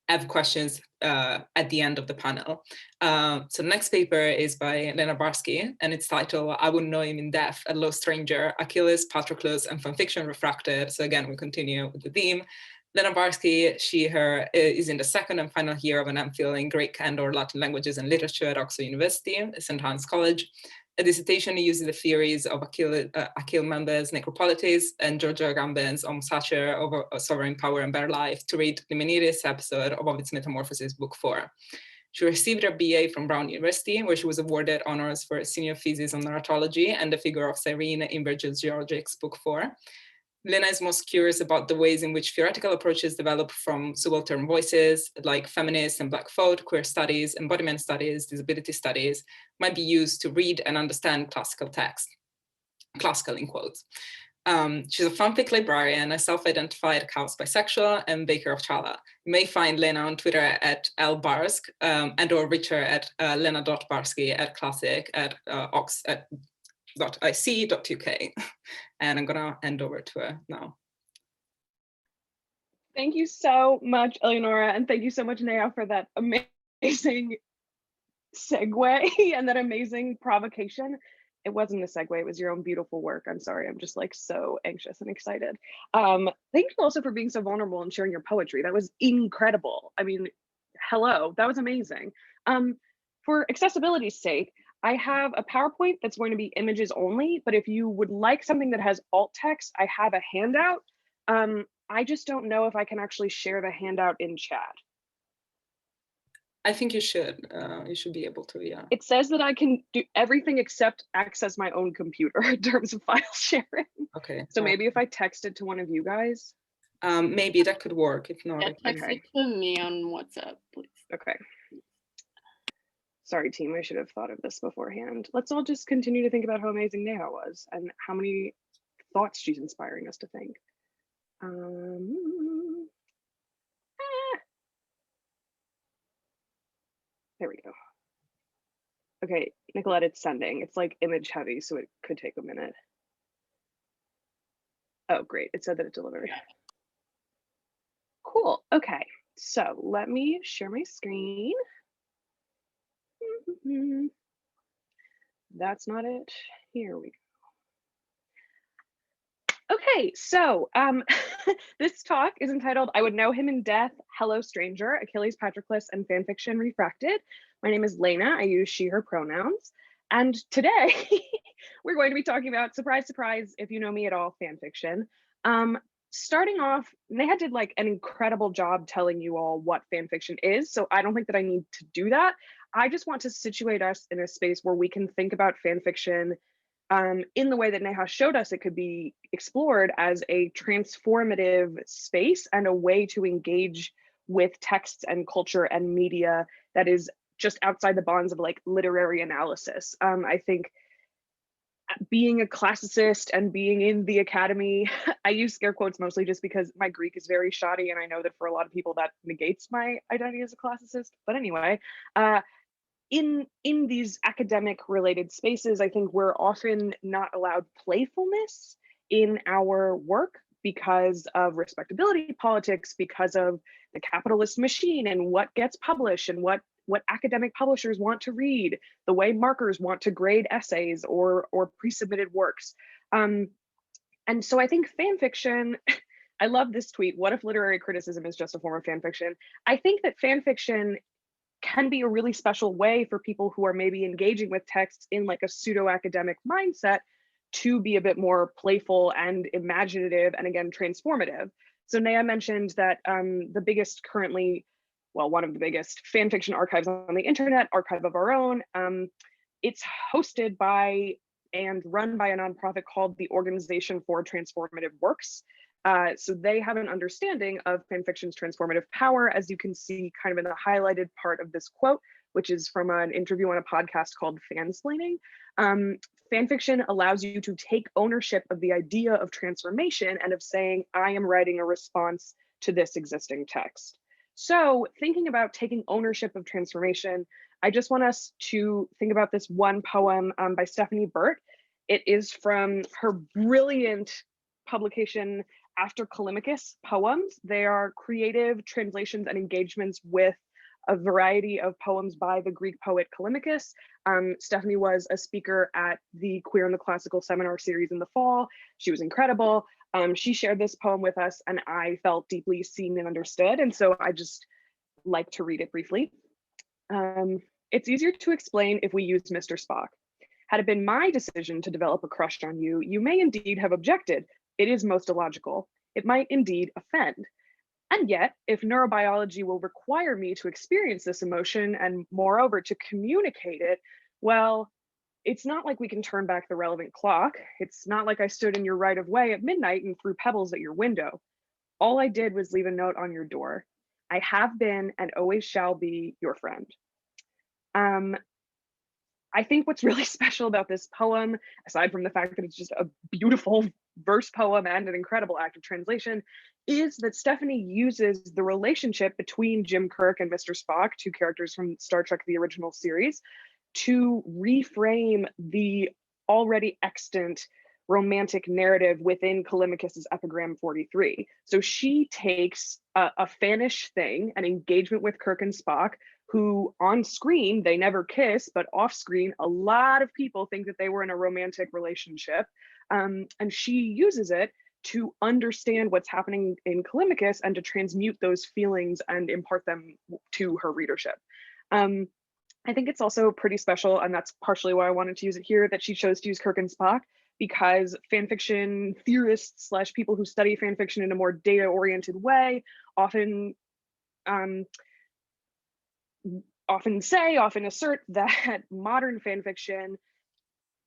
have questions at the end of the panel. So the next paper is by Lena Barsky, and it's titled I Wouldn't Know Him in Death, A Low Stranger, Achilles, Patroclus, and Fanfiction Refracted. So again, we continue with the theme. Lena Barsky, her is in the second and final year of an MPhil in Greek and/or Latin languages and literature at Oxford University, St. Anne's College. A dissertation uses the theories of Achilles Mendes' Necropolities and Giorgio Agamben's satire over sovereign power and bare life to read the Menirius episode of Ovid's Metamorphosis, Book 4. She received her BA from Brown University, where she was awarded honors for a senior thesis on narratology and the figure of Cyrene in Virgil's Georgics, Book 4. Lena is most curious about the ways in which theoretical approaches develop from subaltern voices, like feminist and Black thought, queer studies, embodiment studies, disability studies, might be used to read and understand classical text, classical in quotes. She's a fanfic librarian, a self-identified chaos bisexual, and baker of challah. You may find Lena on Twitter at lbarsk and or reach her at lena.barsky at classic at ox at .ic.uk. And I'm gonna hand over to her now. Thank you so much, Eleonora, and thank you so much, Nea, for that amazing segue and that amazing provocation. It wasn't a segue, it was your own beautiful work. I'm sorry, I'm just like so anxious and excited. Thank you also for being so vulnerable and sharing your poetry. That was incredible. I mean, hello, that was amazing. For accessibility's sake, I have a PowerPoint that's going to be images only, but if you would like something that has alt text, I have a handout. I just don't know if I can actually share the handout in chat. I think you should. You should be able to, yeah. It says that I can do everything except access my own computer in terms of file sharing. Okay. So maybe if I text it to one of you guys. Maybe that could work. If not, yeah, text it to me on WhatsApp, please. Okay. Sorry, team, I should have thought of this beforehand. Let's all just continue to think about how amazing Neha was and how many thoughts she's inspiring us to think. There we go. Okay, Nicolette, it's sending. It's like image heavy, so it could take a minute. Oh, great, it said that it delivered. Cool, okay, so let me share my screen. That's not it. Here we go. Okay, so this talk is entitled I Would Know Him in Death, Hello Stranger, Achilles, Patroclus, and Fanfiction Refracted. My name is Lena. I use she, her pronouns. And today we're going to be talking about, surprise, surprise, if you know me at all, fanfiction. Starting off, Neha did like an incredible job telling you all what fanfiction is, so I don't think that I need to do that. I just want to situate us in a space where we can think about fanfiction in the way that Neha showed us it could be explored as a transformative space and a way to engage with texts and culture and media that is just outside the bonds of like literary analysis. I think being a classicist and being in the academy, I use scare quotes mostly just because my Greek is very shoddy, and I know that for a lot of people that negates my identity as a classicist. But anyway, in these academic related spaces, I think we're often not allowed playfulness in our work because of respectability politics, because of the capitalist machine and what gets published and what academic publishers want to read, the way markers want to grade essays or pre-submitted works. And so I think fanfiction, I love this tweet, what if literary criticism is just a form of fanfiction? I think that fanfiction can be a really special way for people who are maybe engaging with texts in like a pseudo-academic mindset to be a bit more playful and imaginative and again, transformative. So Nea mentioned that the biggest currently, well, one of the biggest fanfiction archives on the internet, Archive of Our Own, it's hosted by and run by a nonprofit called the Organization for Transformative Works. So they have an understanding of fanfiction's transformative power, as you can see kind of in the highlighted part of this quote, which is from an interview on a podcast called Fansplaining. Fanfiction allows you to take ownership of the idea of transformation and of saying, I am writing a response to this existing text. So thinking about taking ownership of transformation, I just want us to think about this one poem by Stephanie Burt. It is from her brilliant publication, after Callimachus poems. They are creative translations and engagements with a variety of poems by the Greek poet Callimachus. Stephanie was a speaker at the Queer in the Classical seminar series in the fall. She was incredible. She shared this poem with us and I felt deeply seen and understood. And so I just like to read it briefly. It's easier to explain if we use Mr. Spock. Had it been my decision to develop a crush on you, you may indeed have objected. It is most illogical. It might indeed offend. And yet, if neurobiology will require me to experience this emotion and moreover to communicate it, well, it's not like we can turn back the relevant clock. It's not like I stood in your right of way at midnight and threw pebbles at your window. All I did was leave a note on your door. I have been and always shall be your friend. I think what's really special about this poem, aside from the fact that it's just a beautiful verse poem and an incredible act of translation, is that Stephanie uses the relationship between Jim Kirk and Mr. Spock, two characters from Star Trek, the original series, to reframe the already extant romantic narrative within Callimachus's epigram 43. So she takes a fanish thing, an engagement with Kirk and Spock, who on screen, they never kiss, but off screen, a lot of people think that they were in a romantic relationship. And she uses it to understand what's happening in Callimachus and to transmute those feelings and impart them to her readership. I think it's also pretty special, and that's partially why I wanted to use it here, that she chose to use Kirk and Spock, because fanfiction theorists / people who study fanfiction in a more data-oriented way often assert that modern fanfiction,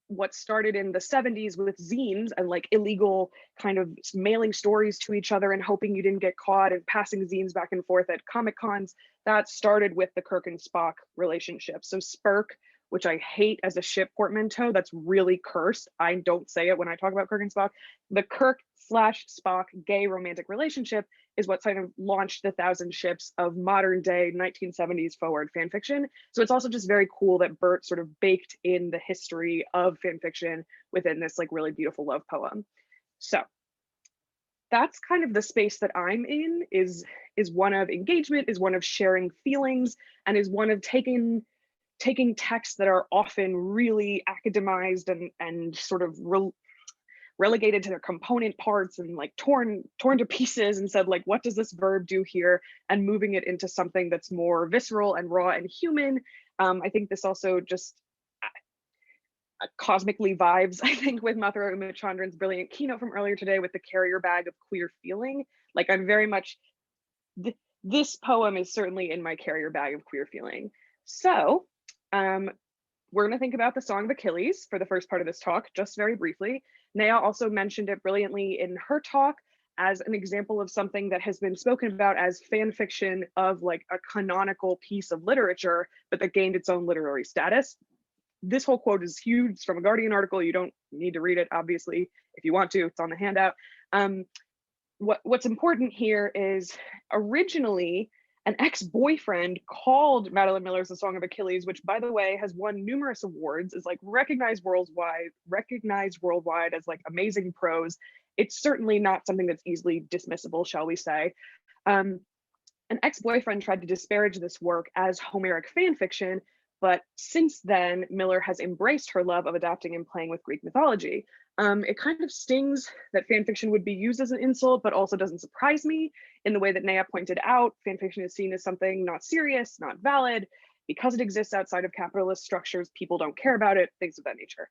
what started in the 70s with zines and like illegal kind of mailing stories to each other and hoping you didn't get caught and passing zines back and forth at Comic Cons, that started with the Kirk and Spock relationship. So Spirk, which I hate as a ship portmanteau, that's really cursed. I don't say it when I talk about Kirk and Spock. The Kirk / Spock gay romantic relationship is what kind of launched the 1,000 ships of modern day 1970s forward fanfiction. So it's also just very cool that Burt sort of baked in the history of fanfiction within this like really beautiful love poem. So that's kind of the space that I'm in, is one of engagement, is one of sharing feelings, and is one of taking texts that are often really academized and sort of relegated to their component parts and like torn to pieces and said, like, what does this verb do here, and moving it into something that's more visceral and raw and human. I think this also just cosmically vibes, I think, with Mathura Umachandran's brilliant keynote from earlier today with the carrier bag of queer feeling. Like, I'm very much, this poem is certainly in my carrier bag of queer feeling. So we're going to think about the Song of Achilles for the first part of this talk, just very briefly. Naya also mentioned it brilliantly in her talk as an example of something that has been spoken about as fan fiction of like a canonical piece of literature, but that gained its own literary status. This whole quote is huge. It's from a Guardian article. You don't need to read it, obviously. If you want to, it's on the handout. What's important here is originally an ex-boyfriend called Madeline Miller's The Song of Achilles, which, by the way, has won numerous awards, is like recognized worldwide as like amazing prose. It's certainly not something that's easily dismissible, shall we say. An ex-boyfriend tried to disparage this work as Homeric fan fiction, but since then, Miller has embraced her love of adapting and playing with Greek mythology. It kind of stings that fanfiction would be used as an insult, but also doesn't surprise me in the way that Naya pointed out. Fanfiction is seen as something not serious, not valid. Because it exists outside of capitalist structures, people don't care about it, things of that nature.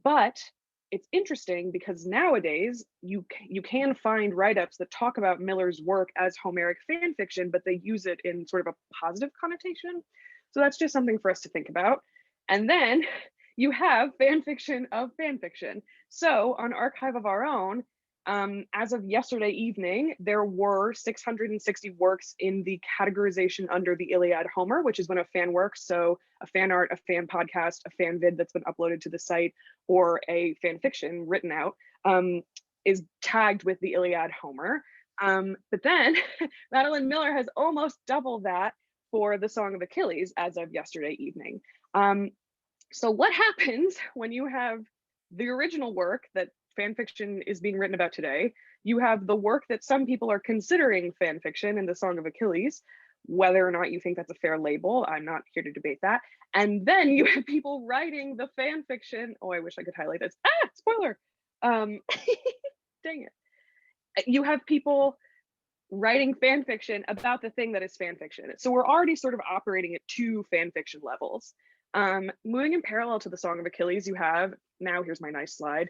But it's interesting because nowadays you can find write-ups that talk about Miller's work as Homeric fanfiction, but they use it in sort of a positive connotation. So that's just something for us to think about. And then you have fanfiction of fanfiction. So on Archive of Our Own, as of yesterday evening, there were 660 works in the categorization under the Iliad Homer, which is when a fan work, so a fan art, a fan podcast, a fan vid that's been uploaded to the site, or a fan fiction written out, is tagged with the Iliad Homer. But then Madeline Miller has almost doubled that for the Song of Achilles as of yesterday evening. So what happens when you have the original work that fan fiction is being written about today, You have the work that some people are considering fan fiction in the Song of Achilles. Whether or not you think that's a fair label, I'm not here to debate that. And then you have people writing the fan fiction. Oh, I wish I could highlight this. Ah, spoiler. Dang it. You have people writing fan fiction about the thing that is fan fiction. So we're already sort of operating at two fan fiction levels. Moving in parallel to the Song of Achilles, you have, now here's my nice slide,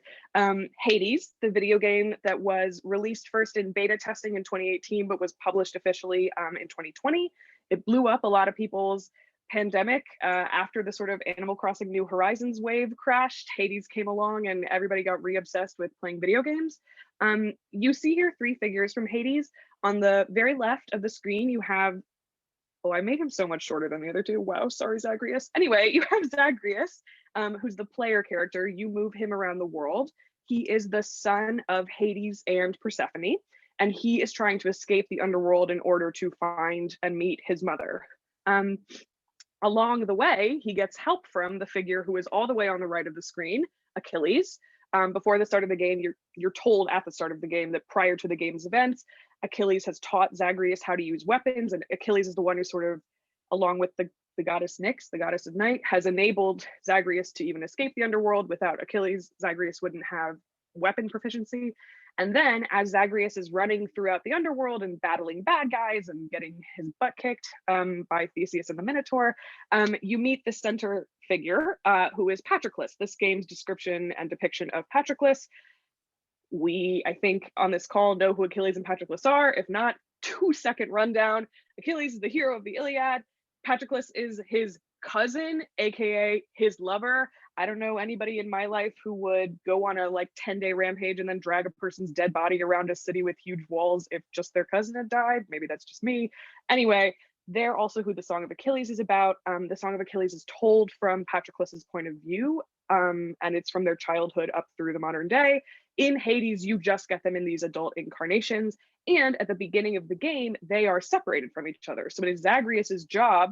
Hades, the video game that was released first in beta testing in 2018, but was published officially in 2020. It blew up a lot of people's pandemic after the sort of Animal Crossing New Horizons wave crashed. Hades came along and everybody got re-obsessed with playing video games. You see here 3 figures from Hades. On the very left of the screen, you have, oh, I made him so much shorter than the other 2. Wow, sorry, Zagreus. Anyway, you have Zagreus, who's the player character. You move him around the world. He is the son of Hades and Persephone, and he is trying to escape the underworld in order to find and meet his mother. Along the way, he gets help from the figure who is all the way on the right of the screen, Achilles. Before the start of the game, you're told at the start of the game that prior to the game's events, Achilles has taught Zagreus how to use weapons, and Achilles is the one who sort of, along with the goddess Nyx, the goddess of night, has enabled Zagreus to even escape the underworld. Without Achilles, Zagreus wouldn't have weapon proficiency. And then as Zagreus is running throughout the underworld and battling bad guys and getting his butt kicked by Theseus and the Minotaur, you meet the center figure, who is Patroclus. This game's description and depiction of Patroclus. We, I think, on this call know who Achilles and Patroclus are. If not, 2-second rundown. Achilles is the hero of the Iliad. Patroclus is his cousin, aka his lover. I don't know anybody in my life who would go on a like 10-day rampage and then drag a person's dead body around a city with huge walls if just their cousin had died. Maybe that's just me. Anyway, they're also who the Song of Achilles is about. The Song of Achilles is told from Patroclus's point of view, and it's from their childhood up through the modern day. In Hades, you just get them in these adult incarnations, and at the beginning of the game, they are separated from each other. So it is Zagreus's job,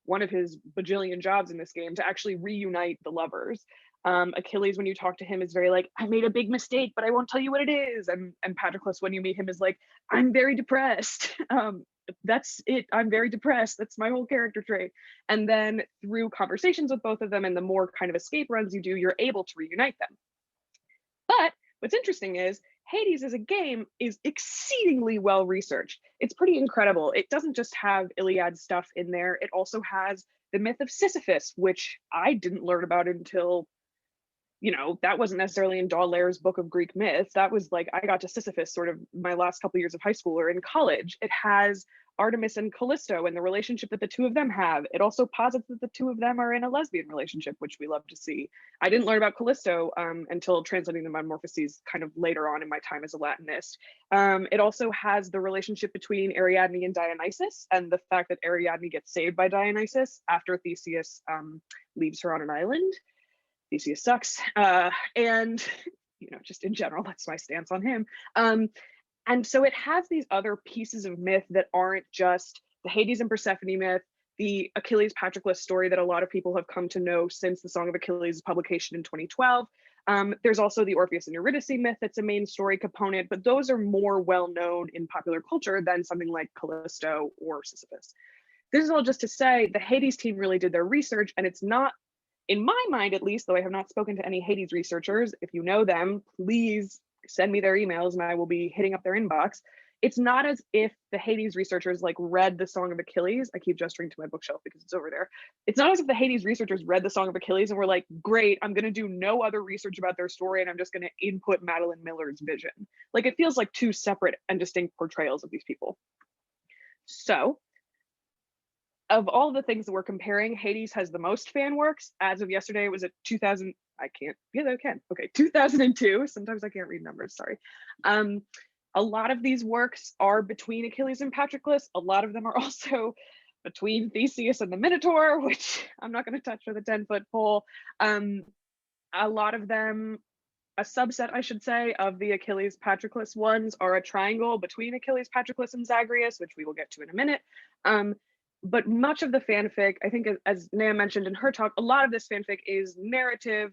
one of his bajillion jobs in this game, to actually reunite the lovers. Achilles, when you talk to him, is very like, I made a big mistake, but I won't tell you what it is. And Patroclus, when you meet him, is like, I'm very depressed. That's it. I'm very depressed. That's my whole character trait. And then through conversations with both of them and the more kind of escape runs you do, you're able to reunite them. But what's interesting is Hades as a game is exceedingly well researched. It's pretty incredible. It doesn't just have Iliad stuff in there. It also has the myth of Sisyphus, which I didn't learn about until, you know, that wasn't necessarily in D'Aulaire's book of Greek myth. That was like, I got to Sisyphus sort of my last couple of years of high school or in college. It has Artemis and Callisto and the relationship that the 2 of them have. It also posits that the 2 of them are in a lesbian relationship, which we love to see. I didn't learn about Callisto until translating the Metamorphoses kind of later on in my time as a Latinist. It also has the relationship between Ariadne and Dionysus, and the fact that Ariadne gets saved by Dionysus after Theseus leaves her on an island. Theseus sucks. And, you know, just in general, that's my stance on him. And so it has these other pieces of myth that aren't just the Hades and Persephone myth, the Achilles Patroclus story that a lot of people have come to know since the Song of Achilles' publication in 2012. There's also the Orpheus and Eurydice myth that's a main story component, but those are more well known in popular culture than something like Callisto or Sisyphus. This is all just to say the Hades team really did their research, and it's not, in my mind at least, though I have not spoken to any Hades researchers, if you know them, please send me their emails and I will be hitting up their inbox. It's not as if the Hades researchers like read the Song of Achilles. I keep gesturing to my bookshelf because it's over there. It's not as if the Hades researchers read the Song of Achilles and were like, great, I'm going to do no other research about their story and I'm just going to input Madeline Miller's vision. Like, it feels like 2 separate and distinct portrayals of these people. So of all the things that we're comparing, Hades has the most fan works. As of yesterday, it was at 2000. I can't. Yeah, I can. Okay, 2002. Sometimes I can't read numbers. Sorry. A lot of these works are between Achilles and Patroclus. A lot of them are also between Theseus and the Minotaur, which I'm not going to touch with a 10-foot pole. A lot of them, a subset, I should say, of the Achilles Patroclus ones are a triangle between Achilles, Patroclus, and Zagreus, which we will get to in a minute. But much of the fanfic, I think, as Nea mentioned in her talk, a lot of this fanfic is narrative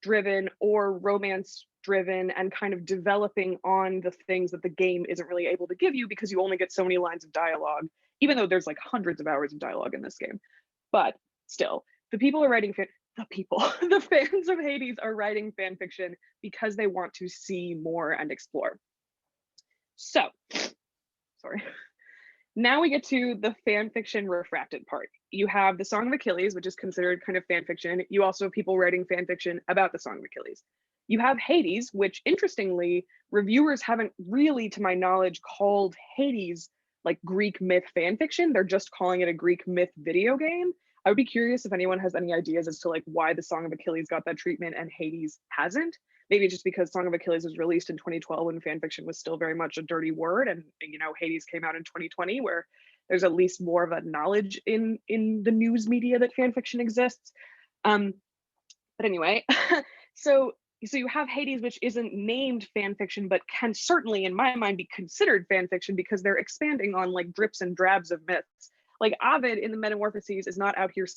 driven or romance driven and kind of developing on the things that the game isn't really able to give you because you only get so many lines of dialogue, even though there's like hundreds of hours of dialogue in this game. But still, the people are writing the fans of Hades are writing fan fiction because they want to see more and explore. So, sorry. Now we get to the fanfiction refracted part. You have the Song of Achilles, which is considered kind of fan fiction. You also have people writing fan fiction about the Song of Achilles. You have Hades, which interestingly, reviewers haven't really, to my knowledge, called Hades like Greek myth fan fiction. They're just calling it a Greek myth video game. I would be curious if anyone has any ideas as to like why the Song of Achilles got that treatment and Hades hasn't. Maybe just because Song of Achilles was released in 2012 when fan fiction was still very much a dirty word, and you know Hades came out in 2020 where there's at least more of a knowledge in the news media that fan fiction exists. But anyway, so you have Hades, which isn't named fan fiction, but can certainly, in my mind, be considered fan fiction because they're expanding on like drips and drabs of myths. Like Ovid in the Metamorphoses is not out here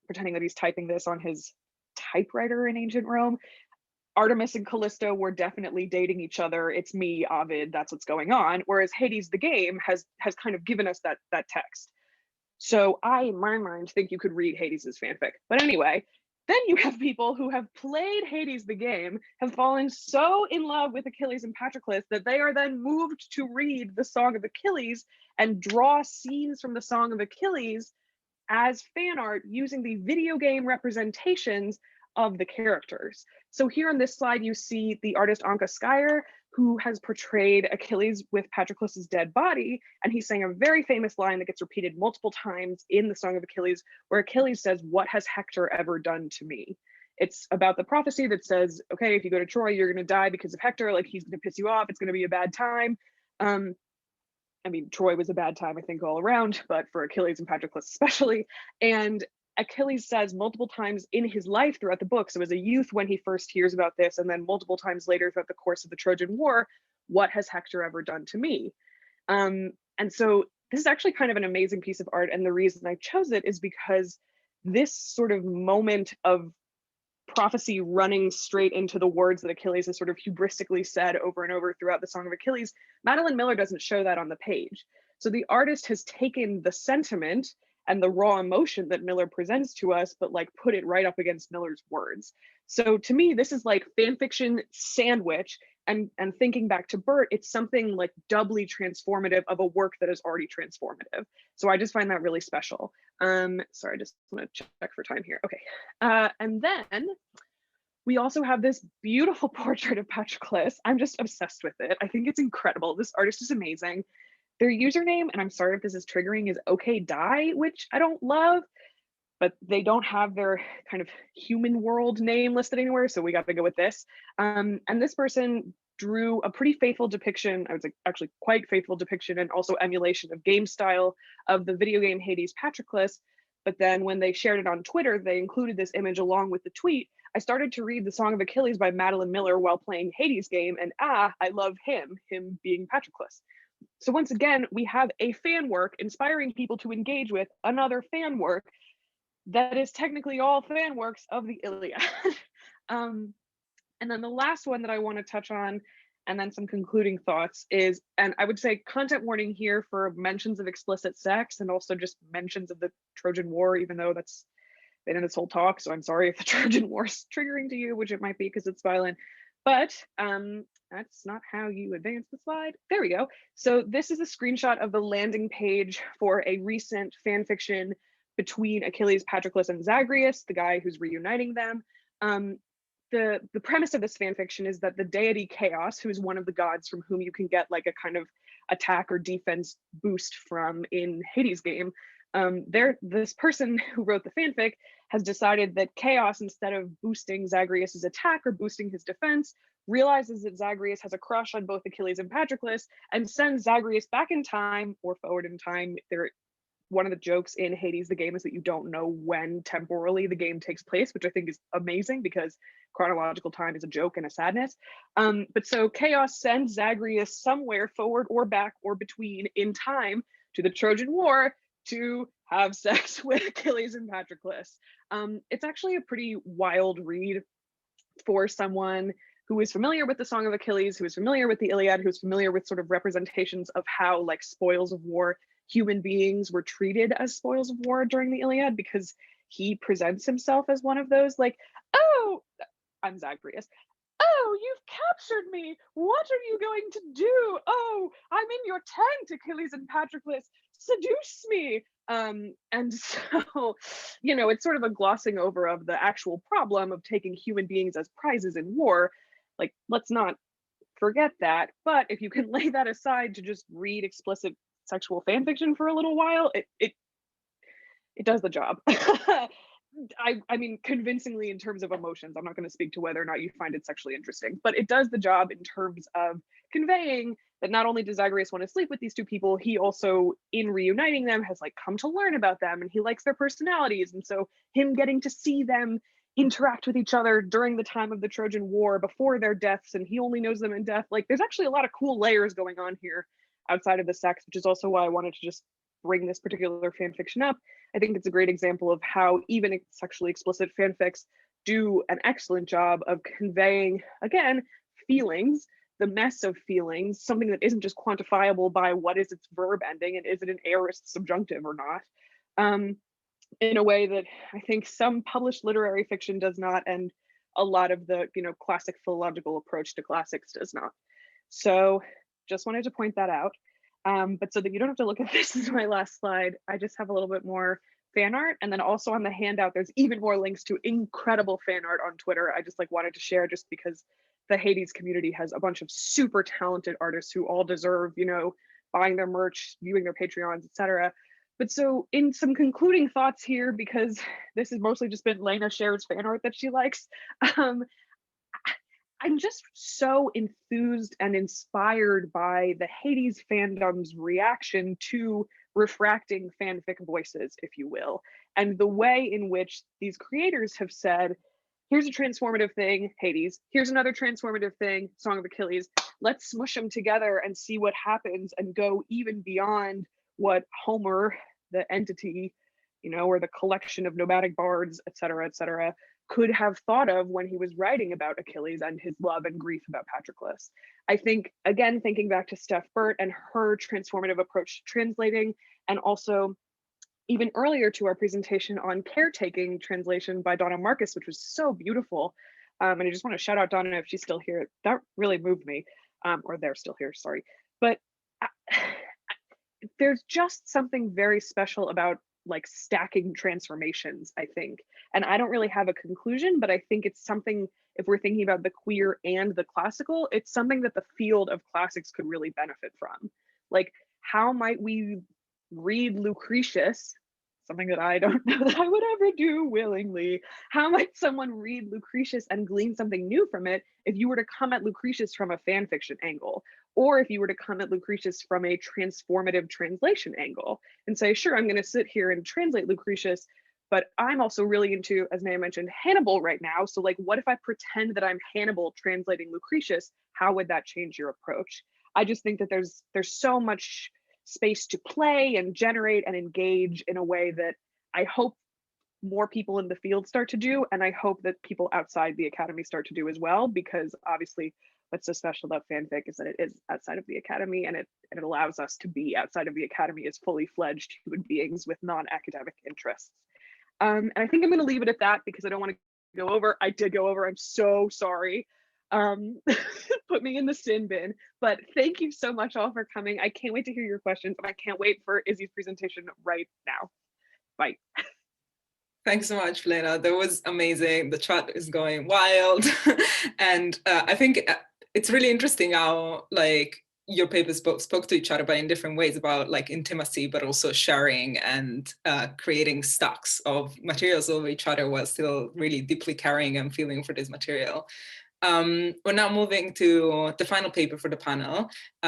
pretending that he's typing this on his typewriter in ancient Rome. Artemis and Callisto were definitely dating each other. It's me, Ovid, that's what's going on. Whereas Hades, the game, has kind of given us that text. So I, in my mind, think you could read Hades as fanfic. But anyway, then you have people who have played Hades, the game, have fallen so in love with Achilles and Patroclus that they are then moved to read the Song of Achilles and draw scenes from the Song of Achilles as fan art using the video game representations of the characters. So here on this slide, you see the artist Anka Skyer, who has portrayed Achilles with Patroclus's dead body. And he's saying a very famous line that gets repeated multiple times in the Song of Achilles, where Achilles says, "What has Hector ever done to me?" It's about the prophecy that says, okay, if you go to Troy, you're going to die because of Hector. Like he's going to piss you off. It's going to be a bad time. I mean, Troy was a bad time, I think, all around, but for Achilles and Patroclus especially. And Achilles says multiple times in his life throughout the book, so as a youth when he first hears about this, and then multiple times later throughout the course of the Trojan War, what has Hector ever done to me? And so this is actually kind of an amazing piece of art, and the reason I chose it is because this sort of moment of prophecy running straight into the words that Achilles has sort of hubristically said over and over throughout the Song of Achilles, Madeline Miller doesn't show that on the page. So the artist has taken the sentiment and the raw emotion that Miller presents to us, but like put it right up against Miller's words. So to me, this is like fan fiction sandwich, and thinking back to Burt, it's something like doubly transformative of a work that is already transformative. So I just find that really special. Sorry, I just want to check for time here. Okay, and then we also have this beautiful portrait of Patroclus. I'm just obsessed with it. I think it's incredible. This artist is amazing. Their username, and I'm sorry if this is triggering, is OKDie, which I don't love, but they don't have their kind of human world name listed anywhere, so we got to go with this. And this person drew a pretty faithful depiction, I would say actually quite faithful depiction and also emulation of game style of the video game Hades Patroclus. But then when they shared it on Twitter, they included this image along with the tweet. I started to read the Song of Achilles by Madeline Miller while playing Hades game, and I love him being Patroclus. So once again, we have a fan work inspiring people to engage with another fan work that is technically all fan works of the Iliad. And then the last one that I want to touch on, and then some concluding thoughts is, and I would say content warning here for mentions of explicit sex and also just mentions of the Trojan War, even though that's been in this whole talk. So I'm sorry if the Trojan War is triggering to you, which it might be because it's violent. But that's not how you advance the slide. There we go. So this is a screenshot of the landing page for a recent fan fiction between Achilles, Patroclus, and Zagreus, the guy who's reuniting them. The premise of this fan fiction is that the deity Chaos, who is one of the gods from whom you can get like a kind of attack or defense boost from in Hades game, this person who wrote the fanfic has decided that Chaos, instead of boosting Zagreus's attack or boosting his defense, realizes that Zagreus has a crush on both Achilles and Patroclus and sends Zagreus back in time or forward in time. One of the jokes in Hades, the game, is that you don't know when temporally the game takes place, which I think is amazing because chronological time is a joke and a sadness. But so Chaos sends Zagreus somewhere forward or back or between in time to the Trojan War to have sex with Achilles and Patroclus. It's actually a pretty wild read for someone who is familiar with the Song of Achilles, who is familiar with the Iliad, who's familiar with sort of representations of how like spoils of war, human beings were treated as spoils of war during the Iliad, because he presents himself as one of those, like, oh, I'm Zagreus. Oh, you've captured me. What are you going to do? Oh, I'm in your tent, Achilles and Patroclus. Seduce me. And so, you know, it's sort of a glossing over of the actual problem of taking human beings as prizes in war. Like, let's not forget that. But if you can lay that aside to just read explicit sexual fan fiction for a little while, it does the job. I mean, convincingly in terms of emotions. I'm not going to speak to whether or not you find it sexually interesting, but it does the job in terms of conveying that not only does Zagreus want to sleep with these two people, he also, in reuniting them, has like come to learn about them, and he likes their personalities. And so him getting to see them interact with each other during the time of the Trojan War, before their deaths, and he only knows them in death. Like, there's actually a lot of cool layers going on here outside of the sex, which is also why I wanted to just bring this particular fan fiction up. I think it's a great example of how even sexually explicit fanfics do an excellent job of conveying, again, feelings, the mess of feelings, something that isn't just quantifiable by what is its verb ending and is it an aorist subjunctive or not, in a way that I think some published literary fiction does not, and a lot of the, you know, classic philological approach to classics does not. So just wanted to point that out. But so that you don't have to look at this as my last slide, I just have a little bit more fan art. And then also on the handout, there's even more links to incredible fan art on Twitter. I just like wanted to share just because the Hades community has a bunch of super talented artists who all deserve, you know, buying their merch, viewing their Patreons, etc. But so in some concluding thoughts here, because this has mostly just been Lena shares fan art that she likes, I'm just so enthused and inspired by the Hades fandom's reaction to refracting fanfic voices, if you will, and the way in which these creators have said, here's a transformative thing, Hades, here's another transformative thing, Song of Achilles, let's smush them together and see what happens and go even beyond what Homer, the entity, you know, or the collection of nomadic bards, etc., could have thought of when he was writing about Achilles and his love and grief about Patroclus. I think, again, thinking back to Steph Burt and her transformative approach to translating, and also even earlier to our presentation on caretaking translation by Donna Marcus, which was so beautiful. And I just want to shout out Donna if she's still here. That really moved me, or they're still here, sorry. But there's just something very special about like stacking transformations, I think. And I don't really have a conclusion, but I think it's something, if we're thinking about the queer and the classical, it's something that the field of classics could really benefit from. Like, how might we read Lucretius, something that I don't know that I would ever do willingly. How might someone read Lucretius and glean something new from it if you were to come at Lucretius from a fan fiction angle? Or if you were to come at Lucretius from a transformative translation angle and say, sure, I'm going to sit here and translate Lucretius, but I'm also really into, as Naya mentioned, Hannibal right now. So like, what if I pretend that I'm Hannibal translating Lucretius? How would that change your approach? I just think that there's so much space to play and generate and engage in a way that I hope more people in the field start to do. And I hope that people outside the academy start to do as well, because obviously what's so special about fanfic is that it is outside of the academy, and it allows us to be outside of the academy as fully fledged human beings with non-academic interests. And I think I'm going to leave it at that because I don't want to go over. I did go over. I'm so sorry. Put me in the sin bin. But thank you so much all for coming. I can't wait to hear your questions, and I can't wait for Izzy's presentation right now. Bye. Thanks so much, Lena. That was amazing. The chat is going wild. And I think it's really interesting how like your papers spoke to each other, but in different ways, about like intimacy, but also sharing and creating stacks of materials over each other while still really deeply caring and feeling for this material. We're now moving to the final paper for the panel.